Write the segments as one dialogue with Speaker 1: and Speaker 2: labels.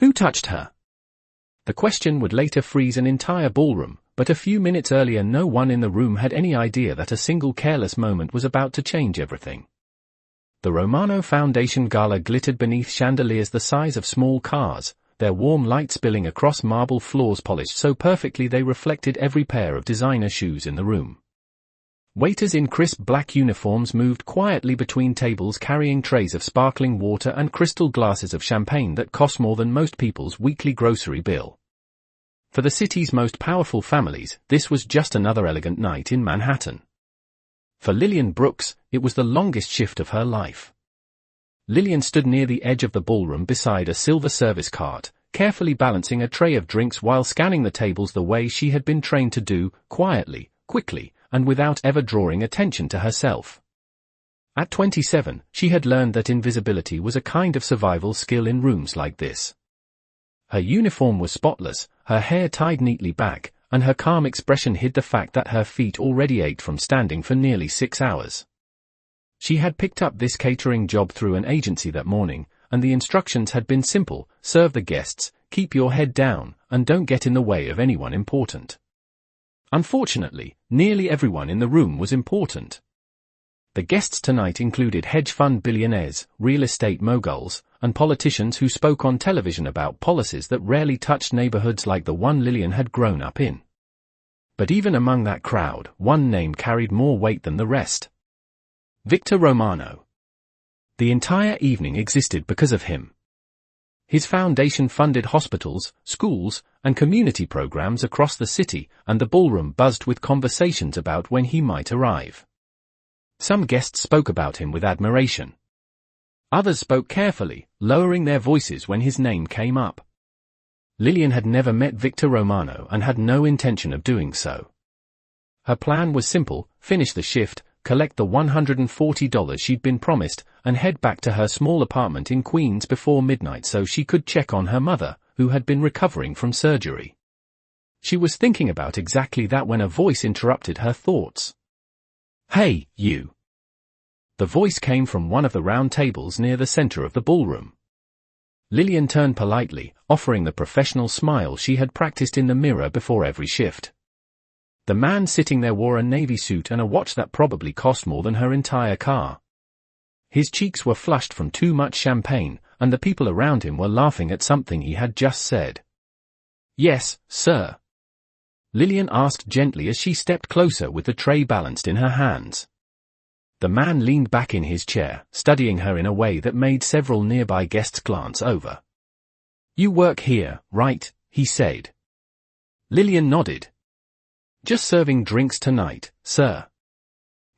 Speaker 1: Who touched her? The question would later freeze an entire ballroom, but a few minutes earlier no one in the room had any idea that a single careless moment was about to change everything. The Romano Foundation Gala glittered beneath chandeliers the size of small cars, their warm light spilling across marble floors polished so perfectly they reflected every pair of designer shoes in the room. Waiters in crisp black uniforms moved quietly between tables carrying trays of sparkling water and crystal glasses of champagne that cost more than most people's weekly grocery bill. For the city's most powerful families, this was just another elegant night in Manhattan. For Lillian Brooks, it was the longest shift of her life. Lillian stood near the edge of the ballroom beside a silver service cart, carefully balancing a tray of drinks while scanning the tables the way she had been trained to do, quietly, quickly, and without ever drawing attention to herself. At 27, she had learned that invisibility was a kind of survival skill in rooms like this. Her uniform was spotless, her hair tied neatly back, and her calm expression hid the fact that her feet already ached from standing for nearly 6 hours. She had picked up this catering job through an agency that morning, and the instructions had been simple: serve the guests, keep your head down, and don't get in the way of anyone important. Unfortunately, nearly everyone in the room was important. The guests tonight included hedge fund billionaires, real estate moguls, and politicians who spoke on television about policies that rarely touched neighborhoods like the one Lillian had grown up in. But even among that crowd, one name carried more weight than the rest. Victor Romano. The entire evening existed because of him. His foundation funded hospitals, schools, and community programs across the city, and the ballroom buzzed with conversations about when he might arrive. Some guests spoke about him with admiration. Others spoke carefully, lowering their voices when his name came up. Lillian had never met Victor Romano and had no intention of doing so. Her plan was simple: finish the shift, collect the $140 she'd been promised, and head back to her small apartment in Queens before midnight so she could check on her mother, who had been recovering from surgery. She was thinking about exactly that when a voice interrupted her thoughts. "Hey, you." The voice came from one of the round tables near the center of the ballroom. Lillian turned politely, offering the professional smile she had practiced in the mirror before every shift. The man sitting there wore a navy suit and a watch that probably cost more than her entire car. His cheeks were flushed from too much champagne, and the people around him were laughing at something he had just said. "Yes, sir?" Lillian asked gently as she stepped closer with the tray balanced in her hands. The man leaned back in his chair, studying her in a way that made several nearby guests glance over. "You work here, right?" he said. Lillian nodded. "Just serving drinks tonight, sir.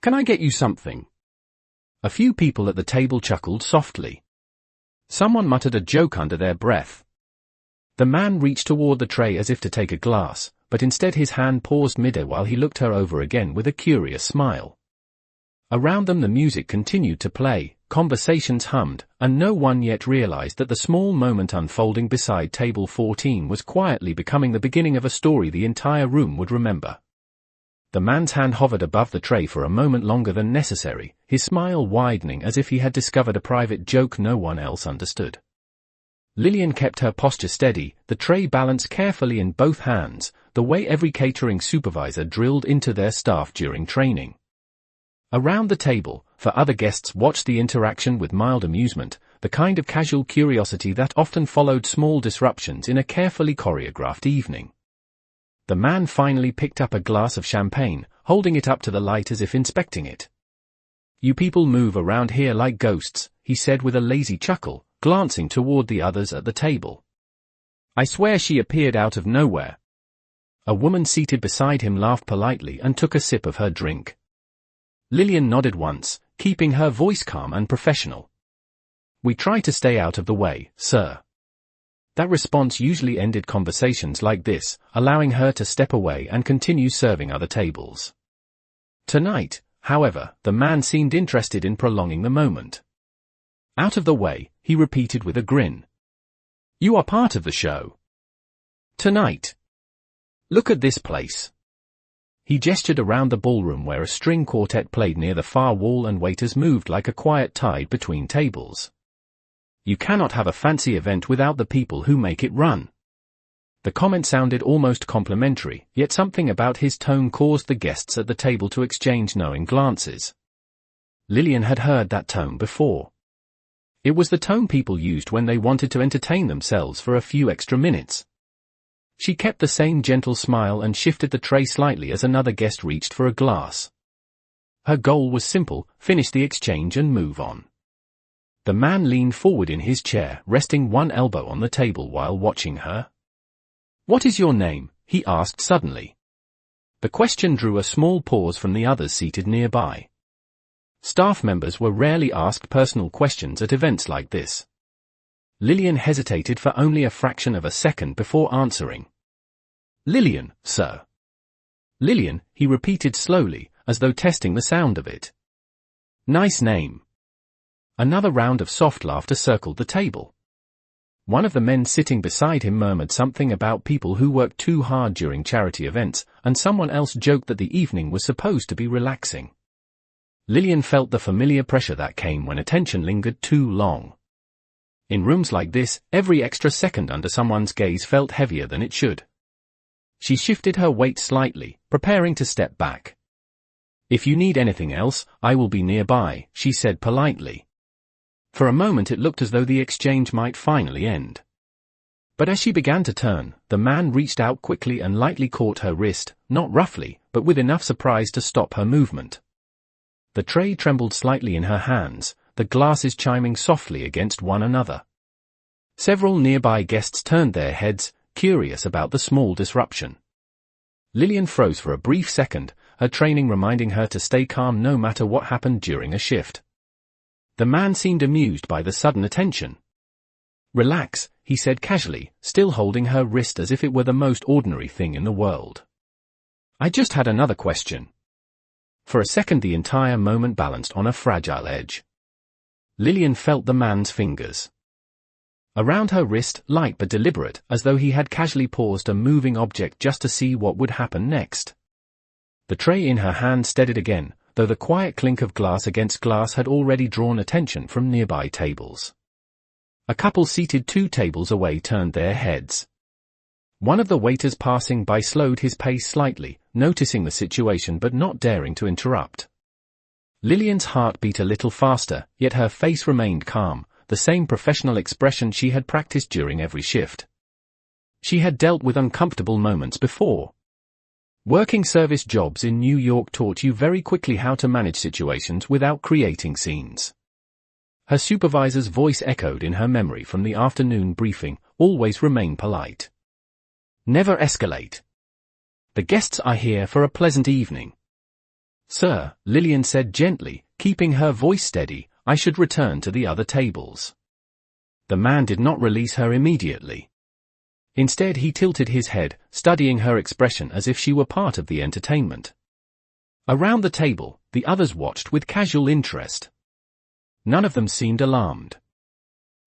Speaker 1: Can I get you something?" A few people at the table chuckled softly. Someone muttered a joke under their breath. The man reached toward the tray as if to take a glass, but instead his hand paused midair while he looked her over again with a curious smile. Around them the music continued to play, conversations hummed, and no one yet realized that the small moment unfolding beside table 14 was quietly becoming the beginning of a story the entire room would remember. The man's hand hovered above the tray for a moment longer than necessary, his smile widening as if he had discovered a private joke no one else understood. Lillian kept her posture steady, the tray balanced carefully in both hands, the way every catering supervisor drilled into their staff during training. Around the table, for other guests watched the interaction with mild amusement, the kind of casual curiosity that often followed small disruptions in a carefully choreographed evening. The man finally picked up a glass of champagne, holding it up to the light as if inspecting it. "You people move around here like ghosts," he said with a lazy chuckle, glancing toward the others at the table. "I swear she appeared out of nowhere." A woman seated beside him laughed politely and took a sip of her drink. Lillian nodded once, keeping her voice calm and professional. "We try to stay out of the way, sir." That response usually ended conversations like this, allowing her to step away and continue serving other tables. Tonight, however, the man seemed interested in prolonging the moment. "Out of the way," he repeated with a grin. "You are part of the show. Tonight. Look at this place." He gestured around the ballroom where a string quartet played near the far wall and waiters moved like a quiet tide between tables. You cannot have a fancy event without the people who make it run. The comment sounded almost complimentary, yet something about his tone caused the guests at the table to exchange knowing glances. Lillian had heard that tone before. It was the tone people used when they wanted to entertain themselves for a few extra minutes. She kept the same gentle smile and shifted the tray slightly as another guest reached for a glass. Her goal was simple: finish the exchange and move on. The man leaned forward in his chair, resting one elbow on the table while watching her. "What is your name?" he asked suddenly. The question drew a small pause from the others seated nearby. Staff members were rarely asked personal questions at events like this. Lillian hesitated for only a fraction of a second before answering. "Lillian, sir." "Lillian," he repeated slowly, as though testing the sound of it. "Nice name." Another round of soft laughter circled the table. One of the men sitting beside him murmured something about people who work too hard during charity events, and someone else joked that the evening was supposed to be relaxing. Lillian felt the familiar pressure that came when attention lingered too long. In rooms like this, every extra second under someone's gaze felt heavier than it should. She shifted her weight slightly, preparing to step back. "If you need anything else, I will be nearby," she said politely. For a moment it looked as though the exchange might finally end. But as she began to turn, the man reached out quickly and lightly caught her wrist, not roughly, but with enough surprise to stop her movement. The tray trembled slightly in her hands, the glasses chiming softly against one another. Several nearby guests turned their heads, curious about the small disruption. Lillian froze for a brief second, her training reminding her to stay calm no matter what happened during a shift. The man seemed amused by the sudden attention. "Relax," he said casually, still holding her wrist as if it were the most ordinary thing in the world. "I just had another question." For a second the entire moment balanced on a fragile edge. Lillian felt the man's fingers around her wrist, light but deliberate, as though he had casually paused a moving object just to see what would happen next. The tray in her hand steadied again, though the quiet clink of glass against glass had already drawn attention from nearby tables. A couple seated 2 tables away turned their heads. One of the waiters passing by slowed his pace slightly, noticing the situation but not daring to interrupt. Lillian's heart beat a little faster, yet her face remained calm, the same professional expression she had practiced during every shift. She had dealt with uncomfortable moments before. Working service jobs in New York taught you very quickly how to manage situations without creating scenes. Her supervisor's voice echoed in her memory from the afternoon briefing: always remain polite. Never escalate. The guests are here for a pleasant evening. "Sir," Lillian said gently, keeping her voice steady, "I should return to the other tables." The man did not release her immediately. Instead he tilted his head, studying her expression as if she were part of the entertainment. Around the table, the others watched with casual interest. None of them seemed alarmed.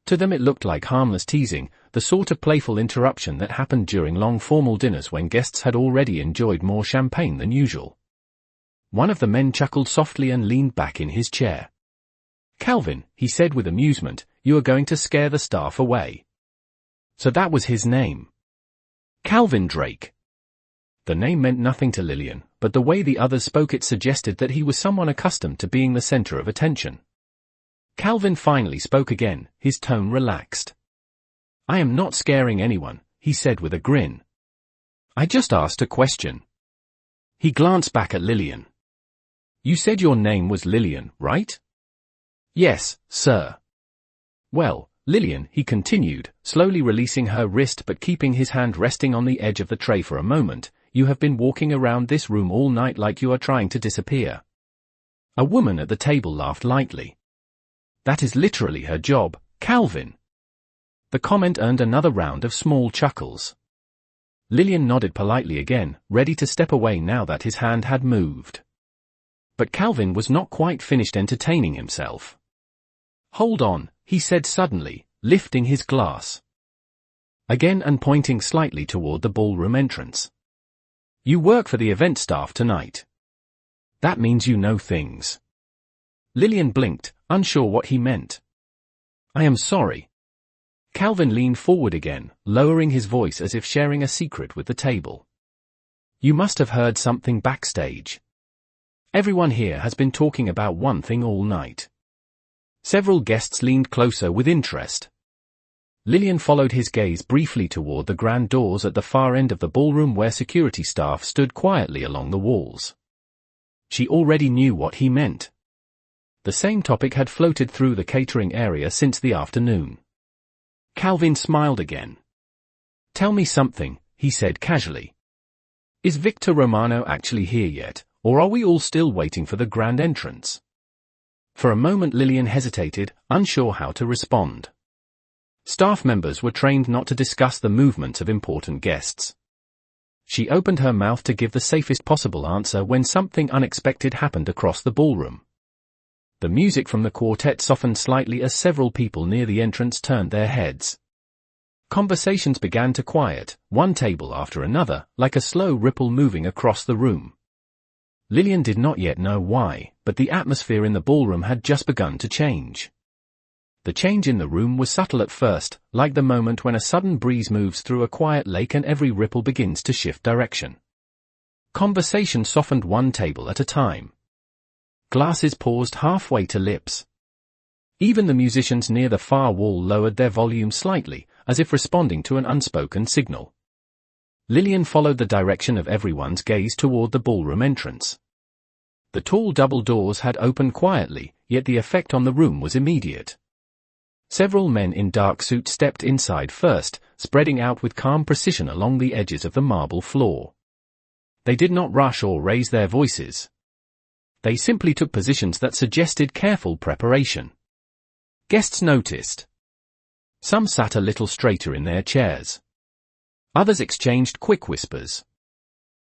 Speaker 1: To them it looked like harmless teasing, the sort of playful interruption that happened during long formal dinners when guests had already enjoyed more champagne than usual. One of the men chuckled softly and leaned back in his chair. "Calvin," he said with amusement, "you are going to scare the staff away." So that was his name. Calvin Drake. The name meant nothing to Lillian, but the way the others spoke it suggested that he was someone accustomed to being the center of attention. Calvin finally spoke again, his tone relaxed. "I am not scaring anyone," he said with a grin. "I just asked a question." He glanced back at Lillian. "You said your name was Lillian, right?" "Yes, sir." "Well, Lillian," he continued, slowly releasing her wrist but keeping his hand resting on the edge of the tray for a moment, "you have been walking around this room all night like you are trying to disappear." A woman at the table laughed lightly. "That is literally her job, Calvin." The comment earned another round of small chuckles. Lillian nodded politely again, ready to step away now that his hand had moved. But Calvin was not quite finished entertaining himself. "Hold on," he said suddenly, lifting his glass again and pointing slightly toward the ballroom entrance. "You work for the event staff tonight. That means you know things." Lillian blinked, unsure what he meant. "I am sorry." Calvin leaned forward again, lowering his voice as if sharing a secret with the table. You must have heard something backstage. Everyone here has been talking about one thing all night. Several guests leaned closer with interest. Lillian followed his gaze briefly toward the grand doors at the far end of the ballroom where security staff stood quietly along the walls. She already knew what he meant. The same topic had floated through the catering area since the afternoon. Calvin smiled again. Tell me something, he said casually. Is Victor Romano actually here yet, or are we all still waiting for the grand entrance? For a moment Lillian hesitated, unsure how to respond. Staff members were trained not to discuss the movements of important guests. She opened her mouth to give the safest possible answer when something unexpected happened across the ballroom. The music from the quartet softened slightly as several people near the entrance turned their heads. Conversations began to quiet, one table after another, like a slow ripple moving across the room. Lillian did not yet know why, but the atmosphere in the ballroom had just begun to change. The change in the room was subtle at first, like the moment when a sudden breeze moves through a quiet lake and every ripple begins to shift direction. Conversation softened one table at a time. Glasses paused halfway to lips. Even the musicians near the far wall lowered their volume slightly, as if responding to an unspoken signal. Lillian followed the direction of everyone's gaze toward the ballroom entrance. The tall double doors had opened quietly, yet the effect on the room was immediate. Several men in dark suits stepped inside first, spreading out with calm precision along the edges of the marble floor. They did not rush or raise their voices. They simply took positions that suggested careful preparation. Guests noticed. Some sat a little straighter in their chairs. Others exchanged quick whispers.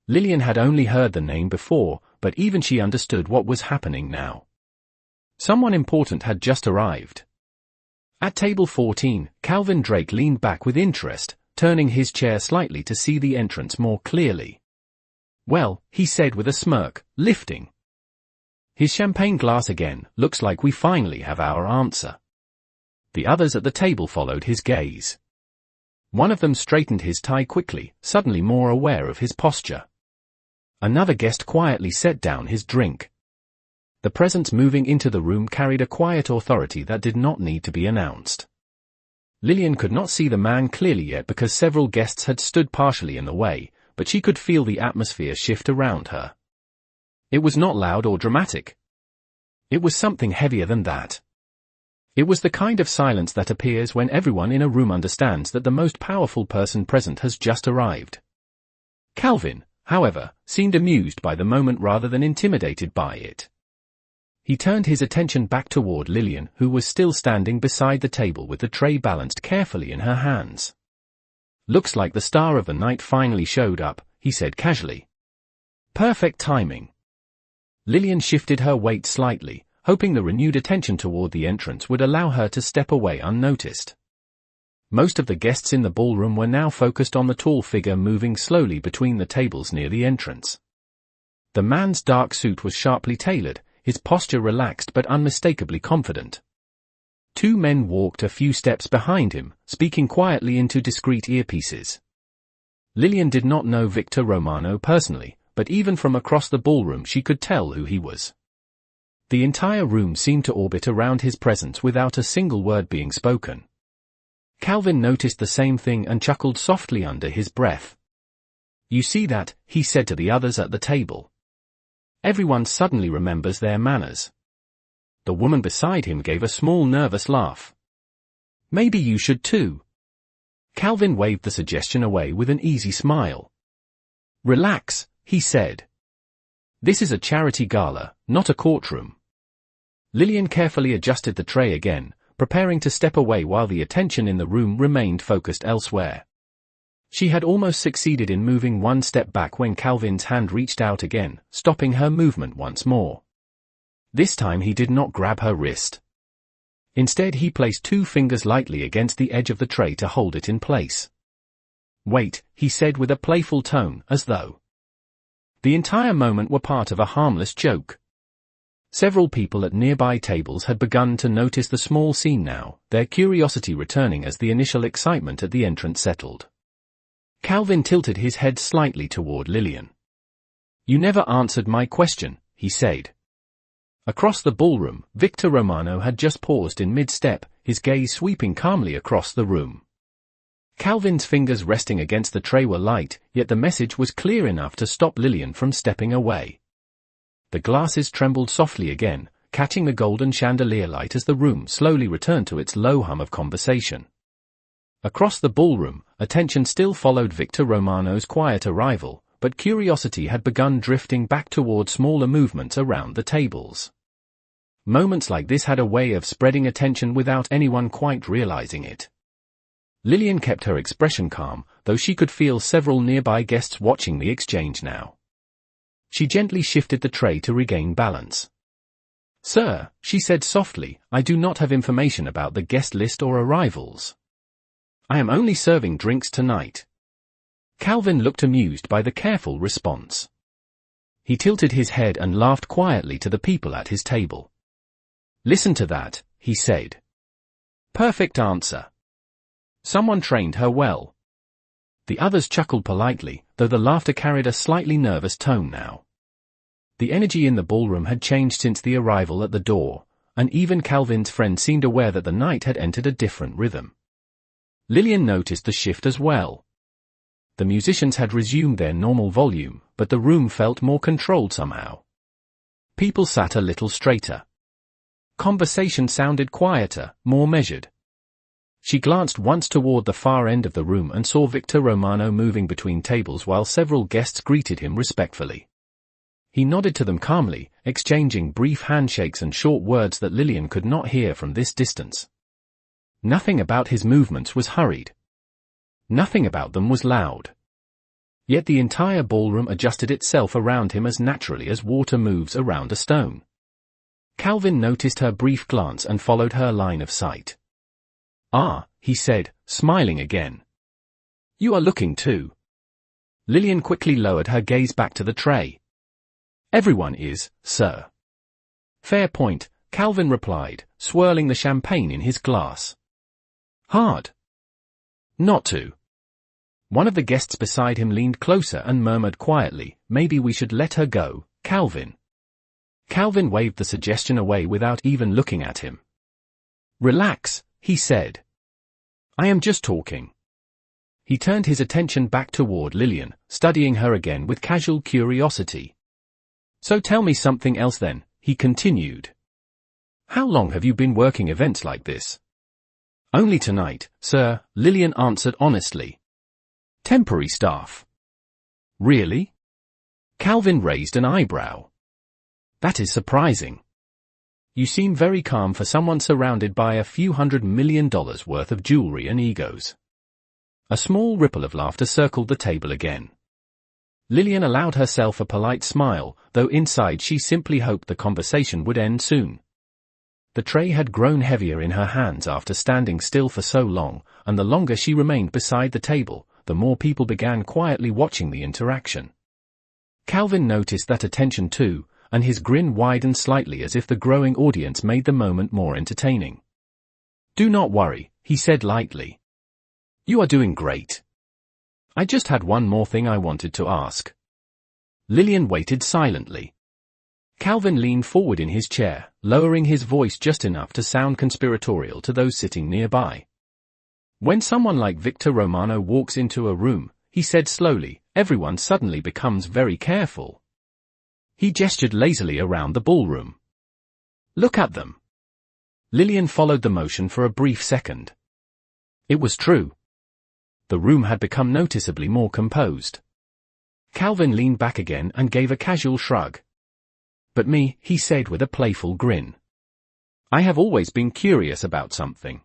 Speaker 1: Lillian had only heard the name before, but even she understood what was happening now. Someone important had just arrived. At table 14, Calvin Drake leaned back with interest, turning his chair slightly to see the entrance more clearly. Well, he said with a smirk, lifting his champagne glass again, looks like we finally have our answer. The others at the table followed his gaze. One of them straightened his tie quickly, suddenly more aware of his posture. Another guest quietly set down his drink. The presence moving into the room carried a quiet authority that did not need to be announced. Lillian could not see the man clearly yet because several guests had stood partially in the way, but she could feel the atmosphere shift around her. It was not loud or dramatic. It was something heavier than that. It was the kind of silence that appears when everyone in a room understands that the most powerful person present has just arrived. Calvin, however, seemed amused by the moment rather than intimidated by it. He turned his attention back toward Lillian, who was still standing beside the table with the tray balanced carefully in her hands. Looks like the star of the night finally showed up, he said casually. Perfect timing. Lillian shifted her weight slightly, hoping the renewed attention toward the entrance would allow her to step away unnoticed. Most of the guests in the ballroom were now focused on the tall figure moving slowly between the tables near the entrance. The man's dark suit was sharply tailored, his posture relaxed but unmistakably confident. Two men walked a few steps behind him, speaking quietly into discreet earpieces. Lillian did not know Victor Romano personally, but even from across the ballroom she could tell who he was. The entire room seemed to orbit around his presence without a single word being spoken. Calvin noticed the same thing and chuckled softly under his breath. You see that, he said to the others at the table. Everyone suddenly remembers their manners. The woman beside him gave a small nervous laugh. Maybe you should too. Calvin waved the suggestion away with an easy smile. Relax, he said. This is a charity gala, not a courtroom. Lillian carefully adjusted the tray again, preparing to step away while the attention in the room remained focused elsewhere. She had almost succeeded in moving one step back when Calvin's hand reached out again, stopping her movement once more. This time he did not grab her wrist. Instead he placed two fingers lightly against the edge of the tray to hold it in place. Wait, he said with a playful tone, as though the entire moment were part of a harmless joke. Several people at nearby tables had begun to notice the small scene now, their curiosity returning as the initial excitement at the entrance settled. Calvin tilted his head slightly toward Lillian. "You never answered my question," he said. Across the ballroom, Victor Romano had just paused in mid-step, his gaze sweeping calmly across the room. Calvin's fingers resting against the tray were light, yet the message was clear enough to stop Lillian from stepping away. The glasses trembled softly again, catching the golden chandelier light as the room slowly returned to its low hum of conversation. Across the ballroom, attention still followed Victor Romano's quiet arrival, but curiosity had begun drifting back toward smaller movements around the tables. Moments like this had a way of spreading attention without anyone quite realizing it. Lillian kept her expression calm, though she could feel several nearby guests watching the exchange now. She gently shifted the tray to regain balance. "Sir," she said softly, "I do not have information about the guest list or arrivals. I am only serving drinks tonight." Calvin looked amused by the careful response. He tilted his head and laughed quietly to the people at his table. "Listen to that," he said. "Perfect answer. Someone trained her well." The others chuckled politely, though the laughter carried a slightly nervous tone now. The energy in the ballroom had changed since the arrival at the door, and even Calvin's friend seemed aware that the night had entered a different rhythm. Lillian noticed the shift as well. The musicians had resumed their normal volume, but the room felt more controlled somehow. People sat a little straighter. Conversation sounded quieter, more measured. She glanced once toward the far end of the room and saw Victor Romano moving between tables while several guests greeted him respectfully. He nodded to them calmly, exchanging brief handshakes and short words that Lillian could not hear from this distance. Nothing about his movements was hurried. Nothing about them was loud. Yet the entire ballroom adjusted itself around him as naturally as water moves around a stone. Calvin noticed her brief glance and followed her line of sight. "Ah," he said, smiling again. "You are looking too." Lillian quickly lowered her gaze back to the tray. "Everyone is, sir." "Fair point," Calvin replied, swirling the champagne in his glass. "Hard not to." One of the guests beside him leaned closer and murmured quietly, "Maybe we should let her go, Calvin." Calvin waved the suggestion away without even looking at him. "Relax," he said. "I am just talking." He turned his attention back toward Lillian, studying her again with casual curiosity. "So tell me something else then," he continued. "How long have you been working events like this?" "Only tonight, sir," Lillian answered honestly. "Temporary staff." "Really?" Calvin raised an eyebrow. "That is surprising. You seem very calm for someone surrounded by a few $100 million worth of jewelry and egos." A small ripple of laughter circled the table again. Lillian allowed herself a polite smile, though inside she simply hoped the conversation would end soon. The tray had grown heavier in her hands after standing still for so long, and the longer she remained beside the table, the more people began quietly watching the interaction. Calvin noticed that attention too, and his grin widened slightly as if the growing audience made the moment more entertaining. "Do not worry," he said lightly. "You are doing great. I just had one more thing I wanted to ask." Lillian waited silently. Calvin leaned forward in his chair, lowering his voice just enough to sound conspiratorial to those sitting nearby. "When someone like Victor Romano walks into a room," he said slowly, "everyone suddenly becomes very careful." He gestured lazily around the ballroom. "Look at them." Lillian followed the motion for a brief second. It was true. The room had become noticeably more composed. Calvin leaned back again and gave a casual shrug. "But me," he said with a playful grin. "I have always been curious about something."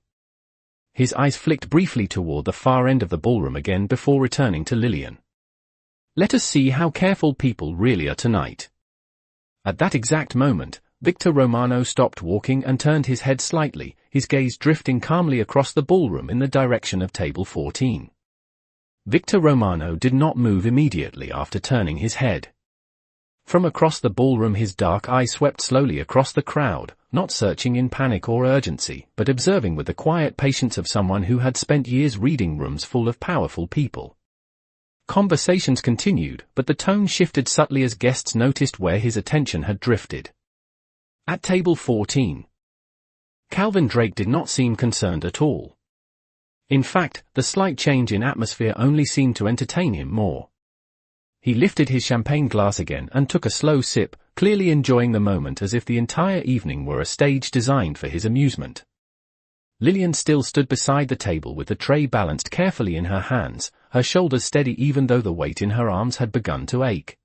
Speaker 1: His eyes flicked briefly toward the far end of the ballroom again before returning to Lillian. "Let us see how careful people really are tonight." At that exact moment, Victor Romano stopped walking and turned his head slightly, his gaze drifting calmly across the ballroom in the direction of table 14. Victor Romano did not move immediately after turning his head. From across the ballroom his dark eye swept slowly across the crowd, not searching in panic or urgency, but observing with the quiet patience of someone who had spent years reading rooms full of powerful people. Conversations continued, but the tone shifted subtly as guests noticed where his attention had drifted. At table 14. Calvin Drake did not seem concerned at all. In fact, the slight change in atmosphere only seemed to entertain him more. He lifted his champagne glass again and took a slow sip, clearly enjoying the moment as if the entire evening were a stage designed for his amusement. Lillian still stood beside the table with the tray balanced carefully in her hands, her shoulders steady even though the weight in her arms had begun to ache.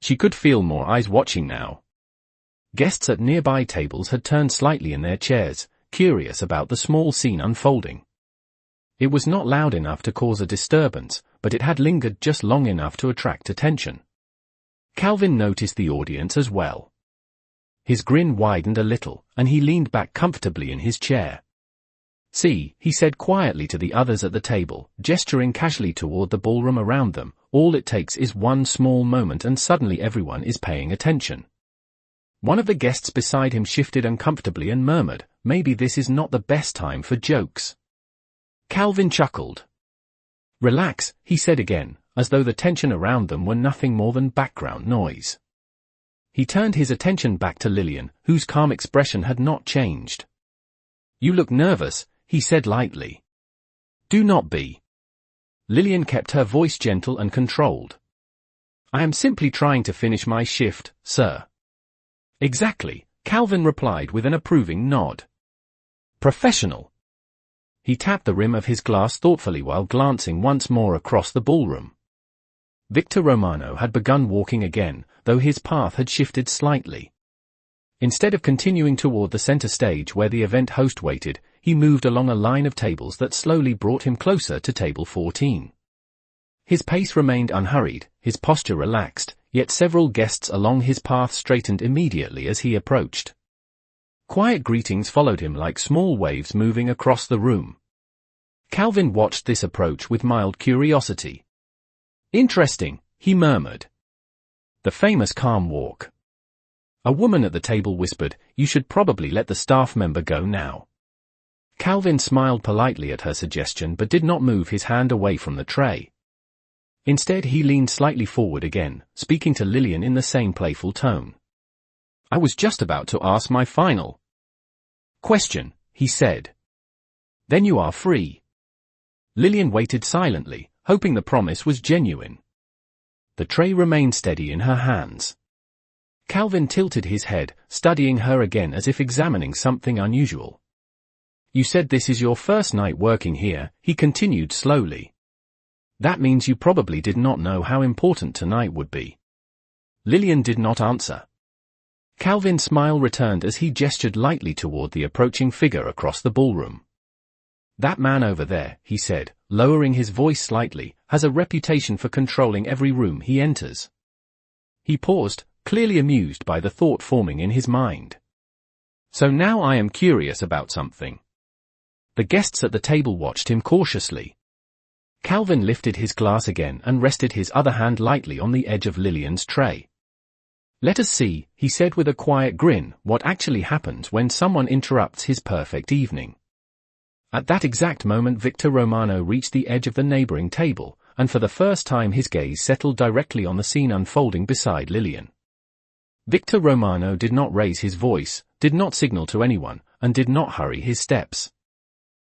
Speaker 1: She could feel more eyes watching now. Guests at nearby tables had turned slightly in their chairs, curious about the small scene unfolding. It was not loud enough to cause a disturbance, but it had lingered just long enough to attract attention. Calvin noticed the audience as well. His grin widened a little, and he leaned back comfortably in his chair. "See," he said quietly to the others at the table, gesturing casually toward the ballroom around them, "all it takes is one small moment and suddenly everyone is paying attention." One of the guests beside him shifted uncomfortably and murmured, "Maybe this is not the best time for jokes." Calvin chuckled. "Relax," he said again, as though the tension around them were nothing more than background noise. He turned his attention back to Lillian, whose calm expression had not changed. "You look nervous," he said lightly. "Do not be." Lillian kept her voice gentle and controlled. "I am simply trying to finish my shift, sir." "Exactly," Calvin replied with an approving nod. "Professional." He tapped the rim of his glass thoughtfully while glancing once more across the ballroom. Victor Romano had begun walking again, though his path had shifted slightly. Instead of continuing toward the center stage where the event host waited, he moved along a line of tables that slowly brought him closer to table 14. His pace remained unhurried, his posture relaxed, yet several guests along his path straightened immediately as he approached. Quiet greetings followed him like small waves moving across the room. Calvin watched this approach with mild curiosity. "Interesting," he murmured. The famous calm walk. A woman at the table whispered, "You should probably let the staff member go now." Calvin smiled politely at her suggestion but did not move his hand away from the tray. Instead he leaned slightly forward again, speaking to Lillian in the same playful tone. "I was just about to ask my final question," he said. "Then you are free." Lillian waited silently, hoping the promise was genuine. The tray remained steady in her hands. Calvin tilted his head, studying her again as if examining something unusual. "You said this is your first night working here," he continued slowly. "That means you probably did not know how important tonight would be." Lillian did not answer. Calvin's smile returned as he gestured lightly toward the approaching figure across the ballroom. "That man over there," he said, lowering his voice slightly, "has a reputation for controlling every room he enters." He paused, clearly amused by the thought forming in his mind. "So now I am curious about something." The guests at the table watched him cautiously. Calvin lifted his glass again and rested his other hand lightly on the edge of Lillian's tray. "Let us see," he said with a quiet grin, "what actually happens when someone interrupts his perfect evening." At that exact moment Victor Romano reached the edge of the neighboring table, and for the first time his gaze settled directly on the scene unfolding beside Lillian. Victor Romano did not raise his voice, did not signal to anyone, and did not hurry his steps.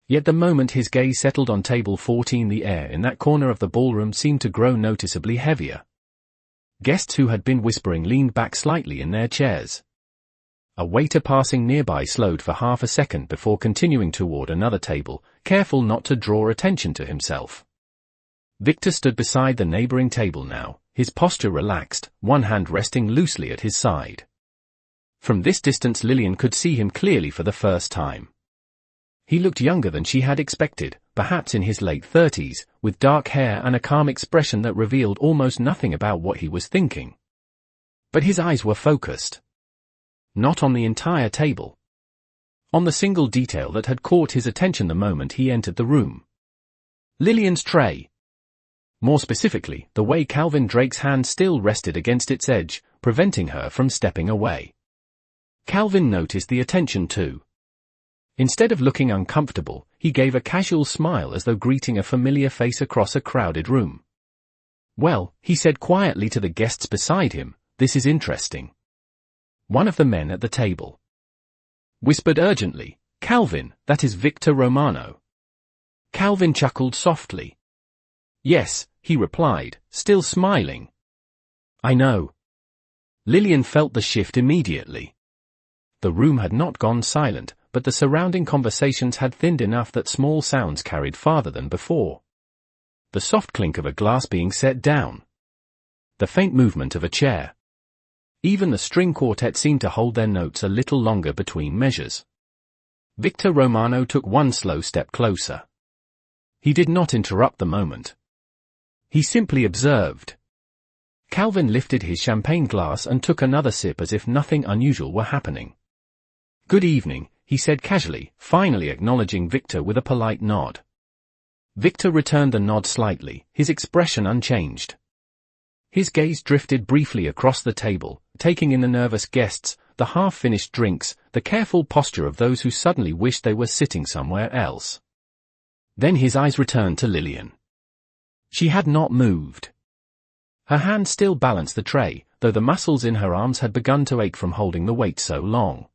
Speaker 1: Yet the moment his gaze settled on table 14 the air in that corner of the ballroom seemed to grow noticeably heavier. Guests who had been whispering leaned back slightly in their chairs. A waiter passing nearby slowed for half a second before continuing toward another table, careful not to draw attention to himself. Victor stood beside the neighboring table now, his posture relaxed, one hand resting loosely at his side. From this distance Lillian could see him clearly for the first time. He looked younger than she had expected, perhaps in his late 30s, with dark hair and a calm expression that revealed almost nothing about what he was thinking. But his eyes were focused. Not on the entire table. On the single detail that had caught his attention the moment he entered the room. Lillian's tray. More specifically, the way Calvin Drake's hand still rested against its edge, preventing her from stepping away. Calvin noticed the attention too. Instead of looking uncomfortable, he gave a casual smile as though greeting a familiar face across a crowded room. "Well," he said quietly to the guests beside him, "this is interesting." One of the men at the table whispered urgently, "Calvin, that is Victor Romano." Calvin chuckled softly. "Yes," he replied, still smiling. "I know." Lillian felt the shift immediately. The room had not gone silent, but the surrounding conversations had thinned enough that small sounds carried farther than before. The soft clink of a glass being set down. The faint movement of a chair. Even the string quartet seemed to hold their notes a little longer between measures. Victor Romano took one slow step closer. He did not interrupt the moment. He simply observed. Calvin lifted his champagne glass and took another sip as if nothing unusual were happening. "Good evening," he said casually, finally acknowledging Victor with a polite nod. Victor returned the nod slightly, his expression unchanged. His gaze drifted briefly across the table, taking in the nervous guests, the half-finished drinks, the careful posture of those who suddenly wished they were sitting somewhere else. Then his eyes returned to Lillian. She had not moved. Her hand still balanced the tray, though the muscles in her arms had begun to ache from holding the weight so long.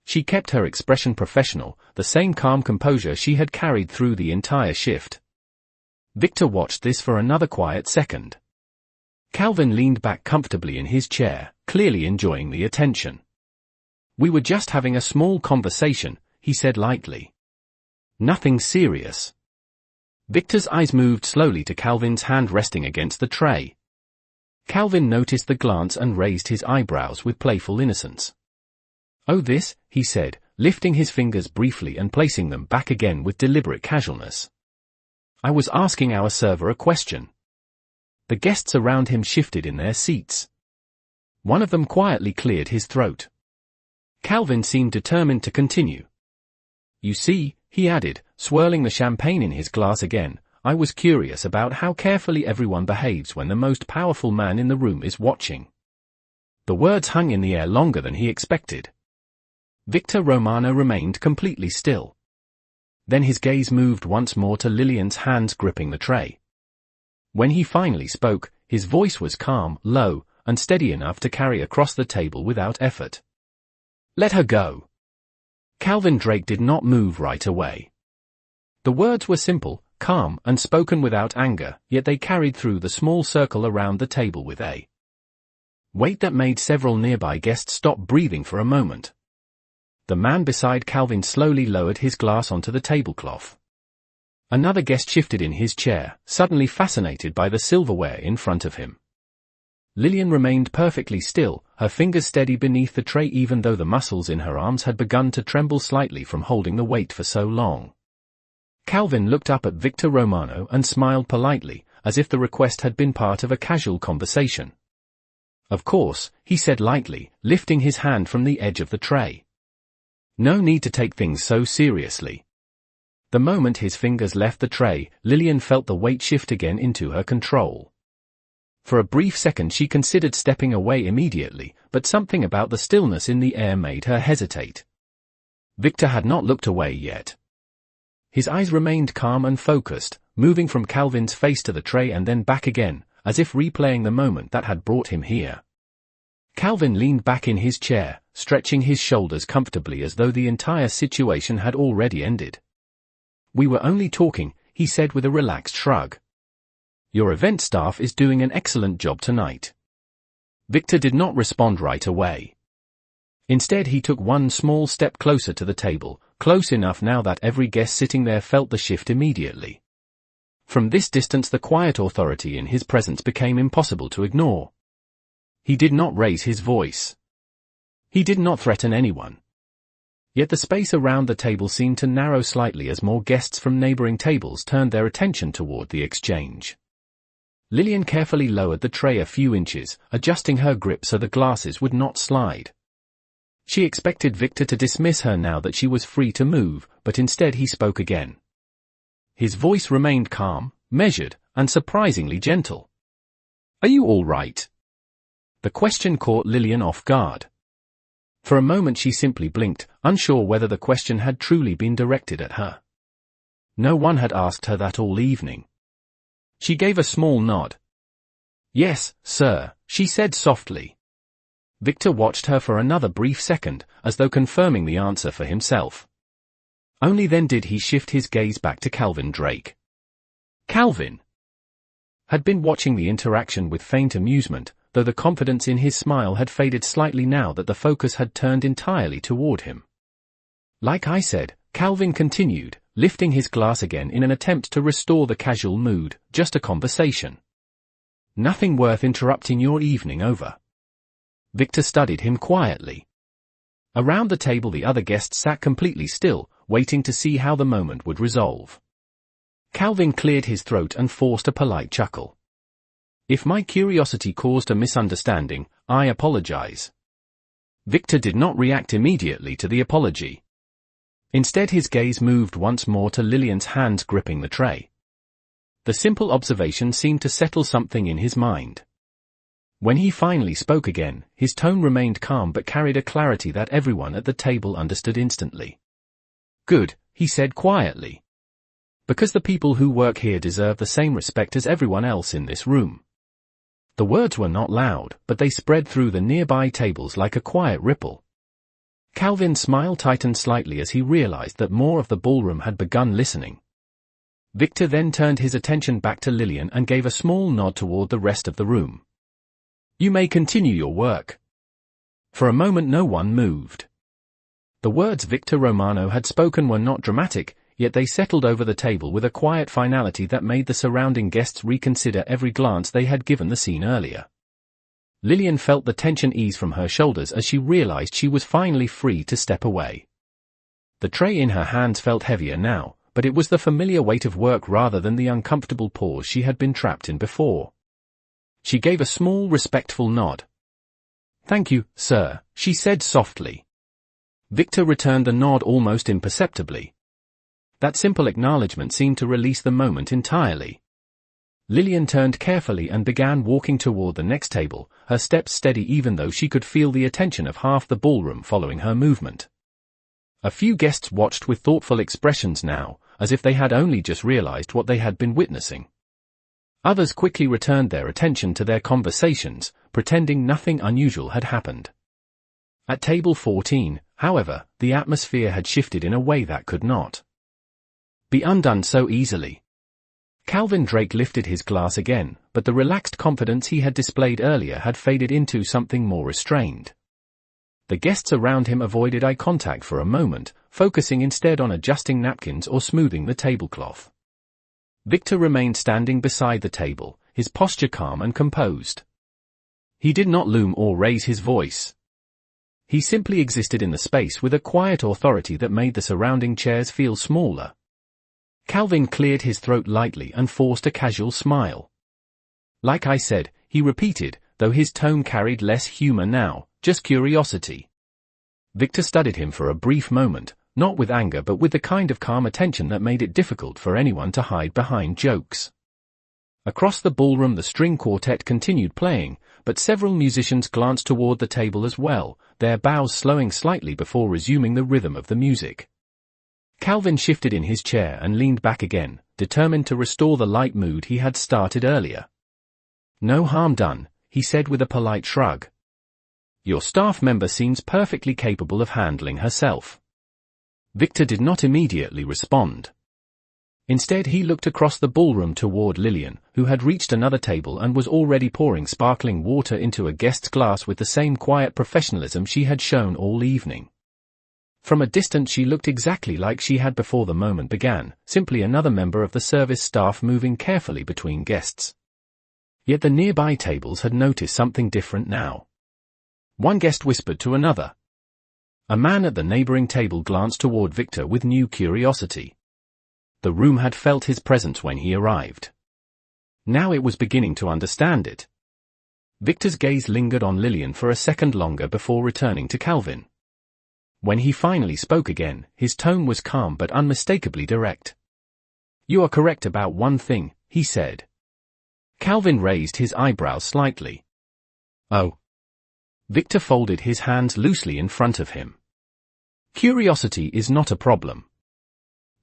Speaker 1: She kept her expression professional, the same calm composure she had carried through the entire shift. Victor watched this for another quiet second. Calvin leaned back comfortably in his chair, clearly enjoying the attention. "We were just having a small conversation," he said lightly. "Nothing serious." Victor's eyes moved slowly to Calvin's hand resting against the tray. Calvin noticed the glance and raised his eyebrows with playful innocence. "Oh, this," he said, lifting his fingers briefly and placing them back again with deliberate casualness. "I was asking our server a question." The guests around him shifted in their seats. One of them quietly cleared his throat. Calvin seemed determined to continue. "You see," he added, swirling the champagne in his glass again, "I was curious about how carefully everyone behaves when the most powerful man in the room is watching." The words hung in the air longer than he expected. Victor Romano remained completely still. Then his gaze moved once more to Lillian's hands gripping the tray. When he finally spoke, his voice was calm, low, and steady enough to carry across the table without effort. "Let her go." Calvin Drake did not move right away. The words were simple, calm, and spoken without anger, yet they carried through the small circle around the table with a weight that made several nearby guests stop breathing for a moment. The man beside Calvin slowly lowered his glass onto the tablecloth. Another guest shifted in his chair, suddenly fascinated by the silverware in front of him. Lillian remained perfectly still, her fingers steady beneath the tray even though the muscles in her arms had begun to tremble slightly from holding the weight for so long. Calvin looked up at Victor Romano and smiled politely, as if the request had been part of a casual conversation. "Of course," he said lightly, lifting his hand from the edge of the tray. "No need to take things so seriously." The moment his fingers left the tray, Lillian felt the weight shift again into her control. For a brief second she considered stepping away immediately, but something about the stillness in the air made her hesitate. Victor had not looked away yet. His eyes remained calm and focused, moving from Calvin's face to the tray and then back again, as if replaying the moment that had brought him here. Calvin leaned back in his chair, stretching his shoulders comfortably as though the entire situation had already ended. "We were only talking," he said with a relaxed shrug. "Your event staff is doing an excellent job tonight." Victor did not respond right away. Instead he took one small step closer to the table, close enough now that every guest sitting there felt the shift immediately. From this distance the quiet authority in his presence became impossible to ignore. He did not raise his voice. He did not threaten anyone. Yet the space around the table seemed to narrow slightly as more guests from neighboring tables turned their attention toward the exchange. Lillian carefully lowered the tray a few inches, adjusting her grip so the glasses would not slide. She expected Victor to dismiss her now that she was free to move, but instead he spoke again. His voice remained calm, measured, and surprisingly gentle. "Are you all right?" The question caught Lillian off guard. For a moment she simply blinked, unsure whether the question had truly been directed at her. No one had asked her that all evening. She gave a small nod. "Yes, sir," she said softly. Victor watched her for another brief second, as though confirming the answer for himself. Only then did he shift his gaze back to Calvin Drake. Calvin had been watching the interaction with faint amusement, though the confidence in his smile had faded slightly now that the focus had turned entirely toward him. "Like I said," Calvin continued, lifting his glass again in an attempt to restore the casual mood, "just a conversation. Nothing worth interrupting your evening over." Victor studied him quietly. Around the table the other guests sat completely still, waiting to see how the moment would resolve. Calvin cleared his throat and forced a polite chuckle. "If my curiosity caused a misunderstanding, I apologize." Victor did not react immediately to the apology. Instead his gaze moved once more to Lillian's hands gripping the tray. The simple observation seemed to settle something in his mind. When he finally spoke again, his tone remained calm but carried a clarity that everyone at the table understood instantly. "Good," he said quietly. "Because the people who work here deserve the same respect as everyone else in this room." The words were not loud, but they spread through the nearby tables like a quiet ripple. Calvin's smile tightened slightly as he realized that more of the ballroom had begun listening. Victor then turned his attention back to Lillian and gave a small nod toward the rest of the room. "You may continue your work." For a moment no one moved. The words Victor Romano had spoken were not dramatic, yet they settled over the table with a quiet finality that made the surrounding guests reconsider every glance they had given the scene earlier. Lillian felt the tension ease from her shoulders as she realized she was finally free to step away. The tray in her hands felt heavier now, but it was the familiar weight of work rather than the uncomfortable pause she had been trapped in before. She gave a small, respectful nod. "Thank you, sir," she said softly. Victor returned the nod almost imperceptibly. That simple acknowledgement seemed to release the moment entirely. Lillian turned carefully and began walking toward the next table, her steps steady even though she could feel the attention of half the ballroom following her movement. A few guests watched with thoughtful expressions now, as if they had only just realized what they had been witnessing. Others quickly returned their attention to their conversations, pretending nothing unusual had happened. At table 14, however, the atmosphere had shifted in a way that could not be undone so easily. Calvin Drake lifted his glass again, but the relaxed confidence he had displayed earlier had faded into something more restrained. The guests around him avoided eye contact for a moment, focusing instead on adjusting napkins or smoothing the tablecloth. Victor remained standing beside the table, his posture calm and composed. He did not loom or raise his voice. He simply existed in the space with a quiet authority that made the surrounding chairs feel smaller. Calvin cleared his throat lightly and forced a casual smile. "Like I said," he repeated, though his tone carried less humor now, "just curiosity." Victor studied him for a brief moment, not with anger but with the kind of calm attention that made it difficult for anyone to hide behind jokes. Across the ballroom the string quartet continued playing, but several musicians glanced toward the table as well, their bows slowing slightly before resuming the rhythm of the music. Calvin shifted in his chair and leaned back again, determined to restore the light mood he had started earlier. "No harm done," he said with a polite shrug. "Your staff member seems perfectly capable of handling herself." Victor did not immediately respond. Instead he looked across the ballroom toward Lillian, who had reached another table and was already pouring sparkling water into a guest's glass with the same quiet professionalism she had shown all evening. From a distance she looked exactly like she had before the moment began, simply another member of the service staff moving carefully between guests. Yet the nearby tables had noticed something different now. One guest whispered to another. A man at the neighboring table glanced toward Victor with new curiosity. The room had felt his presence when he arrived. Now it was beginning to understand it. Victor's gaze lingered on Lillian for a second longer before returning to Calvin. When he finally spoke again, his tone was calm but unmistakably direct. "You are correct about one thing," he said. Calvin raised his eyebrows slightly. Oh. Victor folded his hands loosely in front of him. Curiosity is not a problem.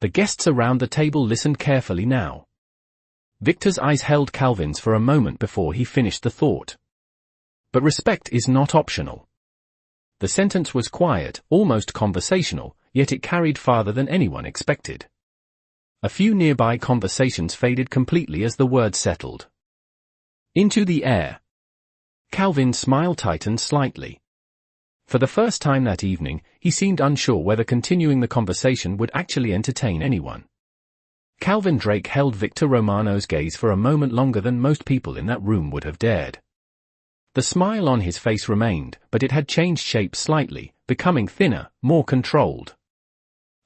Speaker 1: The guests around the table listened carefully now. Victor's eyes held Calvin's for a moment before he finished the thought. But respect is not optional. The sentence was quiet, almost conversational, yet it carried farther than anyone expected. A few nearby conversations faded completely as the words settled into the air. Calvin's smile tightened slightly. For the first time that evening, he seemed unsure whether continuing the conversation would actually entertain anyone. Calvin Drake held Victor Romano's gaze for a moment longer than most people in that room would have dared. The smile on his face remained, but it had changed shape slightly, becoming thinner, more controlled.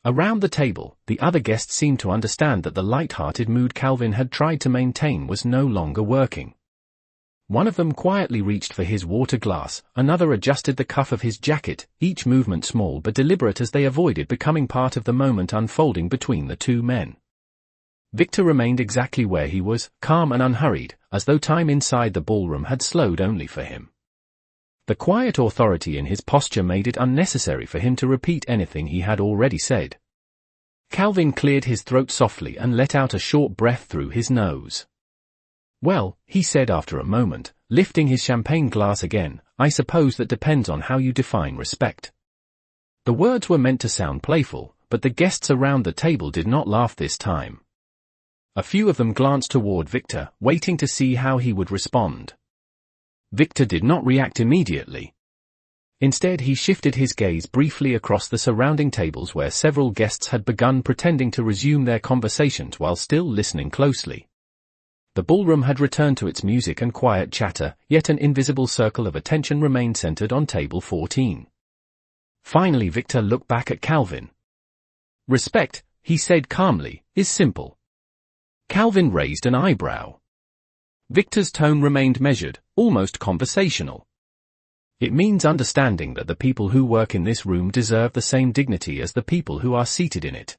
Speaker 1: Around the table, the other guests seemed to understand that the light-hearted mood Calvin had tried to maintain was no longer working. One of them quietly reached for his water glass, another adjusted the cuff of his jacket, each movement small but deliberate as they avoided becoming part of the moment unfolding between the two men. Victor remained exactly where he was, calm and unhurried, as though time inside the ballroom had slowed only for him. The quiet authority in his posture made it unnecessary for him to repeat anything he had already said. Calvin cleared his throat softly and let out a short breath through his nose. "Well," he said after a moment, lifting his champagne glass again, "I suppose that depends on how you define respect." The words were meant to sound playful, but the guests around the table did not laugh this time. A few of them glanced toward Victor, waiting to see how he would respond. Victor did not react immediately. Instead, he shifted his gaze briefly across the surrounding tables where several guests had begun pretending to resume their conversations while still listening closely. The ballroom had returned to its music and quiet chatter, yet an invisible circle of attention remained centered on table 14. Finally, Victor looked back at Calvin. "Respect," he said calmly, "is simple." Calvin raised an eyebrow. Victor's tone remained measured, almost conversational. "It means understanding that the people who work in this room deserve the same dignity as the people who are seated in it."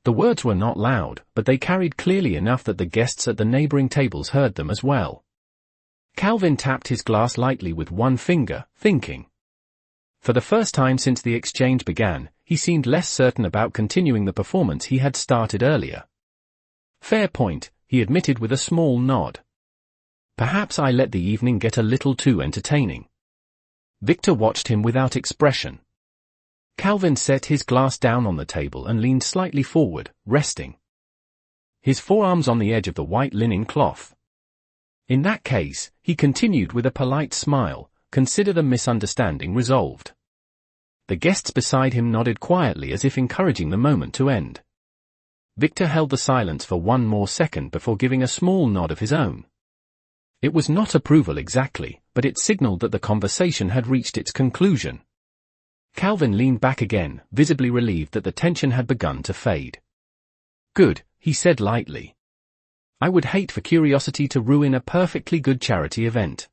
Speaker 1: The words were not loud, but they carried clearly enough that the guests at the neighboring tables heard them as well. Calvin tapped his glass lightly with one finger, thinking. For the first time since the exchange began, he seemed less certain about continuing the performance he had started earlier. "Fair point," he admitted with a small nod. "Perhaps I let the evening get a little too entertaining." Victor watched him without expression. Calvin set his glass down on the table and leaned slightly forward, resting his forearms on the edge of the white linen cloth. "In that case," he continued with a polite smile, "consider the misunderstanding resolved." The guests beside him nodded quietly as if encouraging the moment to end. Victor held the silence for one more second before giving a small nod of his own. It was not approval exactly, but it signaled that the conversation had reached its conclusion. Calvin leaned back again, visibly relieved that the tension had begun to fade. "Good," he said lightly. "I would hate for curiosity to ruin a perfectly good charity event."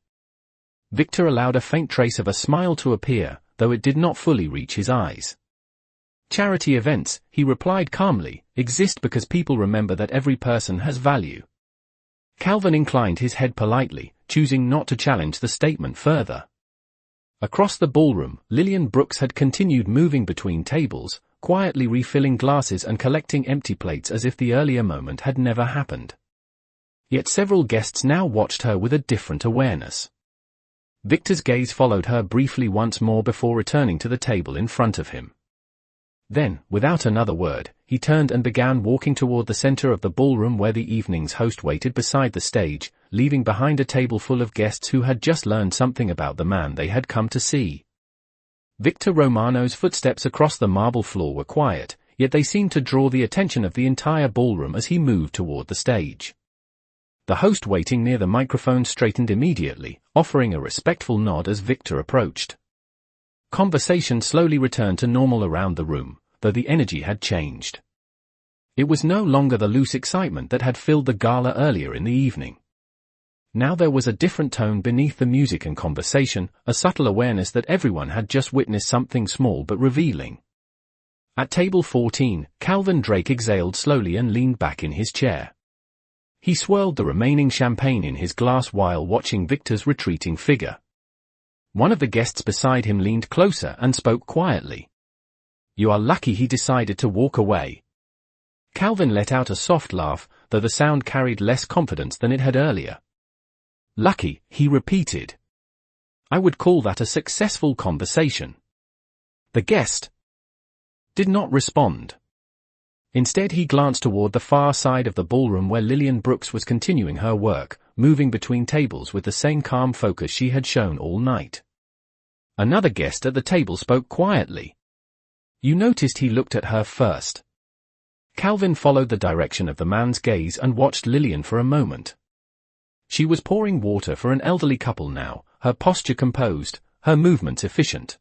Speaker 1: Victor allowed a faint trace of a smile to appear, though it did not fully reach his eyes. "Charity events," he replied calmly, "exist because people remember that every person has value." Calvin inclined his head politely, choosing not to challenge the statement further. Across the ballroom, Lillian Brooks had continued moving between tables, quietly refilling glasses and collecting empty plates as if the earlier moment had never happened. Yet several guests now watched her with a different awareness. Victor's gaze followed her briefly once more before returning to the table in front of him. Then, without another word, he turned and began walking toward the center of the ballroom where the evening's host waited beside the stage, leaving behind a table full of guests who had just learned something about the man they had come to see. Victor Romano's footsteps across the marble floor were quiet, yet they seemed to draw the attention of the entire ballroom as he moved toward the stage. The host waiting near the microphone straightened immediately, offering a respectful nod as Victor approached. Conversation slowly returned to normal around the room, though the energy had changed. It was no longer the loose excitement that had filled the gala earlier in the evening. Now there was a different tone beneath the music and conversation, a subtle awareness that everyone had just witnessed something small but revealing. At table 14, Calvin Drake exhaled slowly and leaned back in his chair. He swirled the remaining champagne in his glass while watching Victor's retreating figure. One of the guests beside him leaned closer and spoke quietly. "You are lucky he decided to walk away." Calvin let out a soft laugh, though the sound carried less confidence than it had earlier. "Lucky," he repeated. "I would call that a successful conversation." The guest did not respond. Instead he glanced toward the far side of the ballroom where Lillian Brooks was continuing her work, moving between tables with the same calm focus she had shown all night. Another guest at the table spoke quietly. "You noticed he looked at her first." Calvin followed the direction of the man's gaze and watched Lillian for a moment. She was pouring water for an elderly couple now, her posture composed, her movements efficient.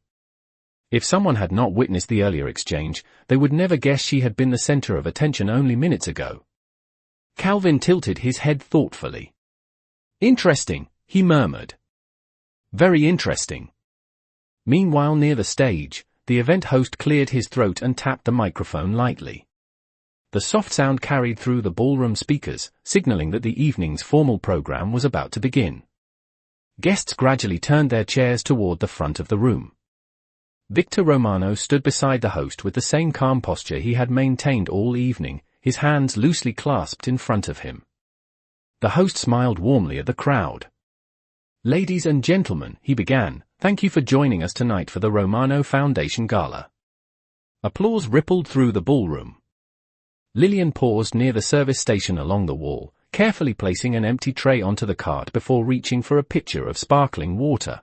Speaker 1: If someone had not witnessed the earlier exchange, they would never guess she had been the center of attention only minutes ago. Calvin tilted his head thoughtfully. "Interesting," he murmured. "Very interesting." Meanwhile, near the stage, the event host cleared his throat and tapped the microphone lightly. The soft sound carried through the ballroom speakers, signaling that the evening's formal program was about to begin. Guests gradually turned their chairs toward the front of the room. Victor Romano stood beside the host with the same calm posture he had maintained all evening, his hands loosely clasped in front of him. The host smiled warmly at the crowd. "Ladies and gentlemen," he began, "thank you for joining us tonight for the Romano Foundation Gala." Applause rippled through the ballroom. Lillian paused near the service station along the wall, carefully placing an empty tray onto the cart before reaching for a pitcher of sparkling water.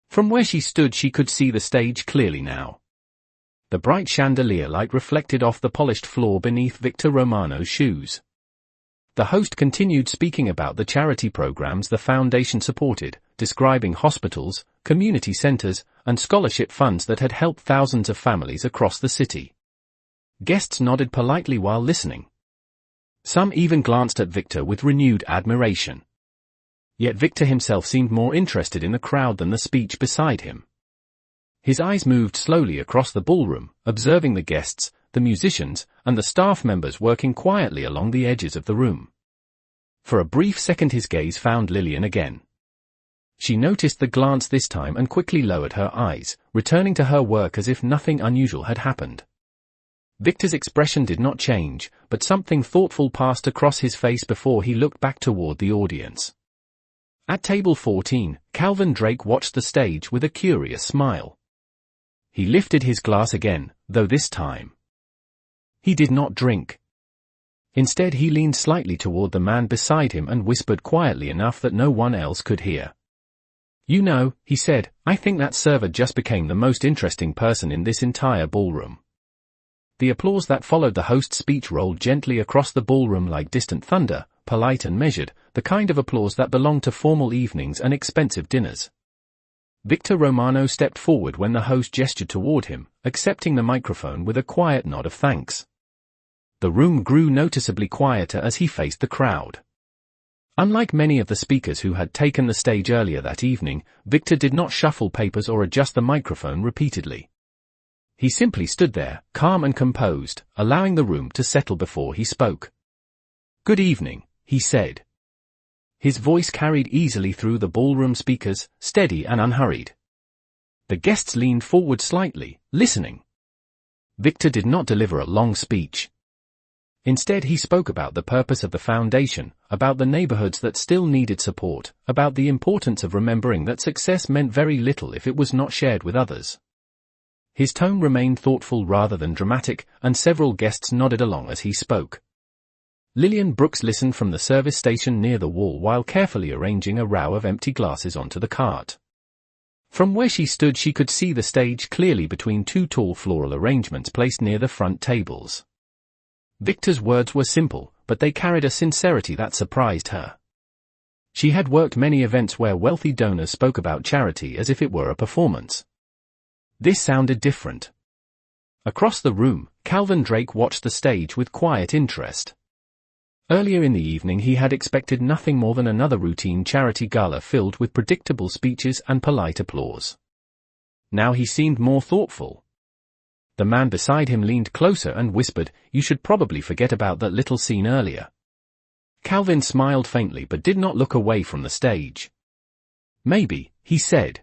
Speaker 1: From where she stood she could see the stage clearly now. The bright chandelier light reflected off the polished floor beneath Victor Romano's shoes. The host continued speaking about the charity programs the foundation supported, describing hospitals, community centers, and scholarship funds that had helped thousands of families across the city. Guests nodded politely while listening. Some even glanced at Victor with renewed admiration. Yet Victor himself seemed more interested in the crowd than the speech beside him. His eyes moved slowly across the ballroom, observing the guests, the musicians, and the staff members working quietly along the edges of the room. For a brief second his gaze found Lillian again. She noticed the glance this time and quickly lowered her eyes, returning to her work as if nothing unusual had happened. Victor's expression did not change, but something thoughtful passed across his face before he looked back toward the audience. At table 14, Calvin Drake watched the stage with a curious smile. He lifted his glass again, though this time he did not drink. Instead he leaned slightly toward the man beside him and whispered quietly enough that no one else could hear. "You know," he said, "I think that server just became the most interesting person in this entire ballroom." The applause that followed the host's speech rolled gently across the ballroom like distant thunder, polite and measured, the kind of applause that belonged to formal evenings and expensive dinners. Victor Romano stepped forward when the host gestured toward him, accepting the microphone with a quiet nod of thanks. The room grew noticeably quieter as he faced the crowd. Unlike many of the speakers who had taken the stage earlier that evening, Victor did not shuffle papers or adjust the microphone repeatedly. He simply stood there, calm and composed, allowing the room to settle before he spoke. "Good evening," he said. His voice carried easily through the ballroom speakers, steady and unhurried. The guests leaned forward slightly, listening. Victor did not deliver a long speech. Instead he spoke about the purpose of the foundation, about the neighborhoods that still needed support, about the importance of remembering that success meant very little if it was not shared with others. His tone remained thoughtful rather than dramatic, and several guests nodded along as he spoke. Lillian Brooks listened from the service station near the wall while carefully arranging a row of empty glasses onto the cart. From where she stood she could see the stage clearly between two tall floral arrangements placed near the front tables. Victor's words were simple, but they carried a sincerity that surprised her. She had worked many events where wealthy donors spoke about charity as if it were a performance. This sounded different. Across the room, Calvin Drake watched the stage with quiet interest. Earlier in the evening he had expected nothing more than another routine charity gala filled with predictable speeches and polite applause. Now he seemed more thoughtful. The man beside him leaned closer and whispered, "You should probably forget about that little scene earlier." Calvin smiled faintly but did not look away from the stage. Maybe, he said.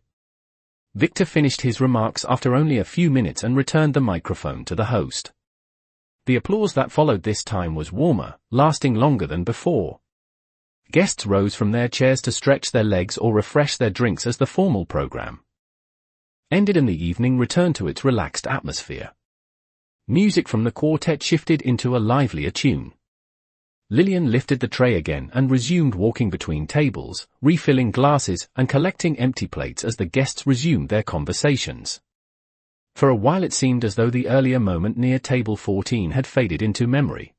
Speaker 1: Victor finished his remarks after only a few minutes and returned the microphone to the host. The applause that followed this time was warmer, lasting longer than before. Guests rose from their chairs to stretch their legs or refresh their drinks as the formal program ended and the evening returned to its relaxed atmosphere. Music from the quartet shifted into a livelier tune. Lillian lifted the tray again and resumed walking between tables, refilling glasses and collecting empty plates as the guests resumed their conversations. For a while it seemed as though the earlier moment near table 14 had faded into memory.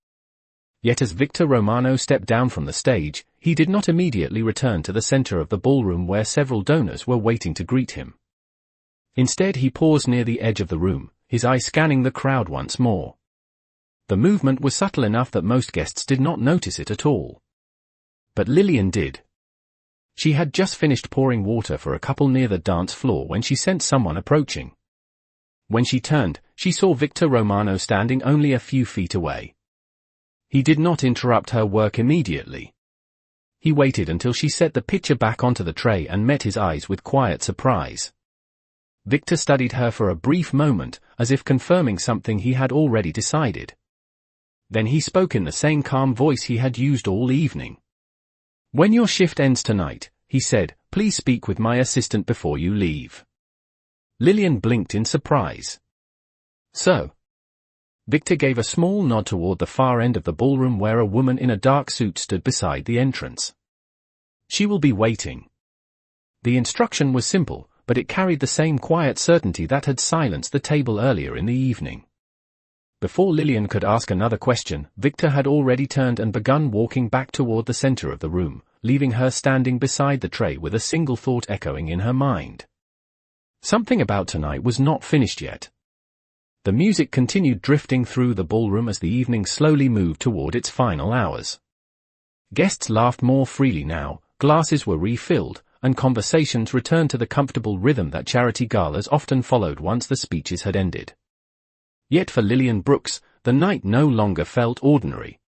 Speaker 1: Yet as Victor Romano stepped down from the stage, he did not immediately return to the center of the ballroom where several donors were waiting to greet him. Instead he paused near the edge of the room, his eye scanning the crowd once more. The movement was subtle enough that most guests did not notice it at all. But Lillian did. She had just finished pouring water for a couple near the dance floor when she sensed someone approaching. When she turned, she saw Victor Romano standing only a few feet away. He did not interrupt her work immediately. He waited until she set the pitcher back onto the tray and met his eyes with quiet surprise. Victor studied her for a brief moment, as if confirming something he had already decided. Then he spoke in the same calm voice he had used all evening. "When your shift ends tonight," he said, "please speak with my assistant before you leave." Lillian blinked in surprise. "So?" Victor gave a small nod toward the far end of the ballroom where a woman in a dark suit stood beside the entrance. "She will be waiting." The instruction was simple, but it carried the same quiet certainty that had silenced the table earlier in the evening. Before Lillian could ask another question, Victor had already turned and begun walking back toward the center of the room, leaving her standing beside the tray with a single thought echoing in her mind. Something about tonight was not finished yet. The music continued drifting through the ballroom as the evening slowly moved toward its final hours. Guests laughed more freely now, glasses were refilled, and conversations returned to the comfortable rhythm that charity galas often followed once the speeches had ended. Yet for Lillian Brooks, the night no longer felt ordinary.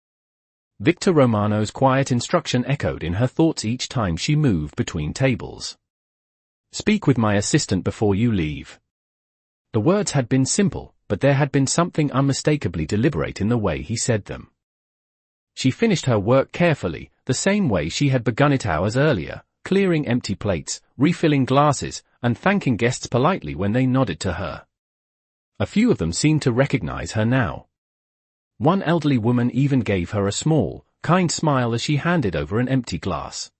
Speaker 1: Victor Romano's quiet instruction echoed in her thoughts each time she moved between tables. "Speak with my assistant before you leave." The words had been simple, but there had been something unmistakably deliberate in the way he said them. She finished her work carefully, the same way she had begun it hours earlier, clearing empty plates, refilling glasses, and thanking guests politely when they nodded to her. A few of them seemed to recognize her now. One elderly woman even gave her a small, kind smile as she handed over an empty glass.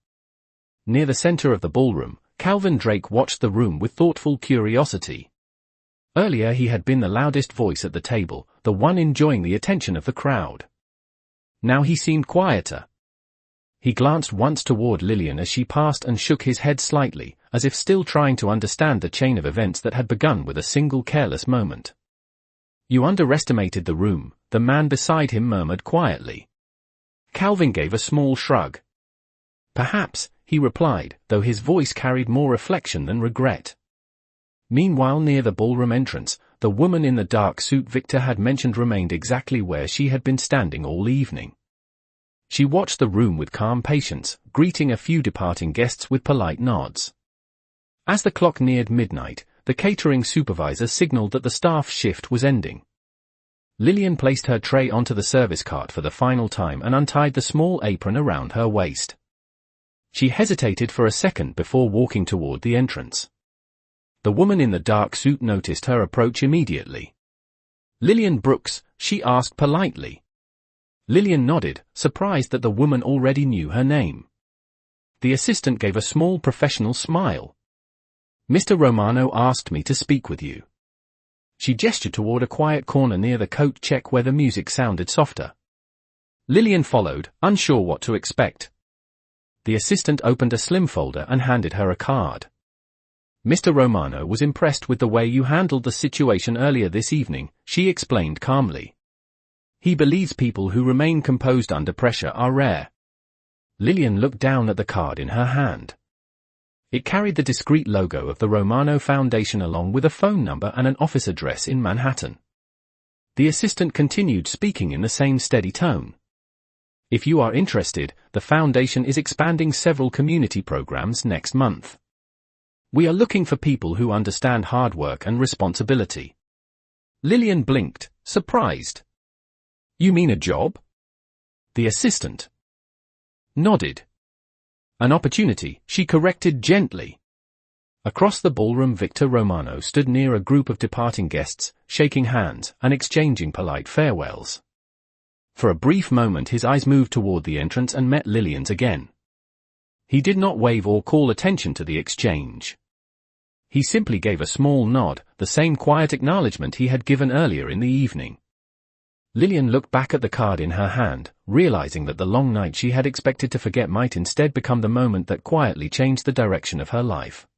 Speaker 1: Near the center of the ballroom, Calvin Drake watched the room with thoughtful curiosity. Earlier he had been the loudest voice at the table, the one enjoying the attention of the crowd. Now he seemed quieter. He glanced once toward Lillian as she passed and shook his head slightly, as if still trying to understand the chain of events that had begun with a single careless moment. "You underestimated the room," the man beside him murmured quietly. Calvin gave a small shrug. "Perhaps," he replied, though his voice carried more reflection than regret. Meanwhile near the ballroom entrance, the woman in the dark suit Victor had mentioned remained exactly where she had been standing all evening. She watched the room with calm patience, greeting a few departing guests with polite nods. As the clock neared midnight, the catering supervisor signaled that the staff shift was ending. Lillian placed her tray onto the service cart for the final time and untied the small apron around her waist. She hesitated for a second before walking toward the entrance. The woman in the dark suit noticed her approach immediately. "Lillian Brooks?" she asked politely. Lillian nodded, surprised that the woman already knew her name. The assistant gave a small professional smile. "Mr. Romano asked me to speak with you." She gestured toward a quiet corner near the coat check where the music sounded softer. Lillian followed, unsure what to expect. The assistant opened a slim folder and handed her a card. "Mr. Romano was impressed with the way you handled the situation earlier this evening," she explained calmly. "He believes people who remain composed under pressure are rare." Lillian looked down at the card in her hand. It carried the discreet logo of the Romano Foundation along with a phone number and an office address in Manhattan. The assistant continued speaking in the same steady tone. If you are interested, the Foundation is expanding several community programs next month. We are looking for people who understand hard work and responsibility. Lillian blinked, surprised. You mean a job? The assistant nodded. An opportunity, she corrected gently. Across the ballroom, Victor Romano stood near a group of departing guests, shaking hands and exchanging polite farewells. For a brief moment his eyes moved toward the entrance and met Lillian's again. He did not wave or call attention to the exchange. He simply gave a small nod, the same quiet acknowledgement he had given earlier in the evening. Lillian looked back at the card in her hand, realizing that the long night she had expected to forget might instead become the moment that quietly changed the direction of her life.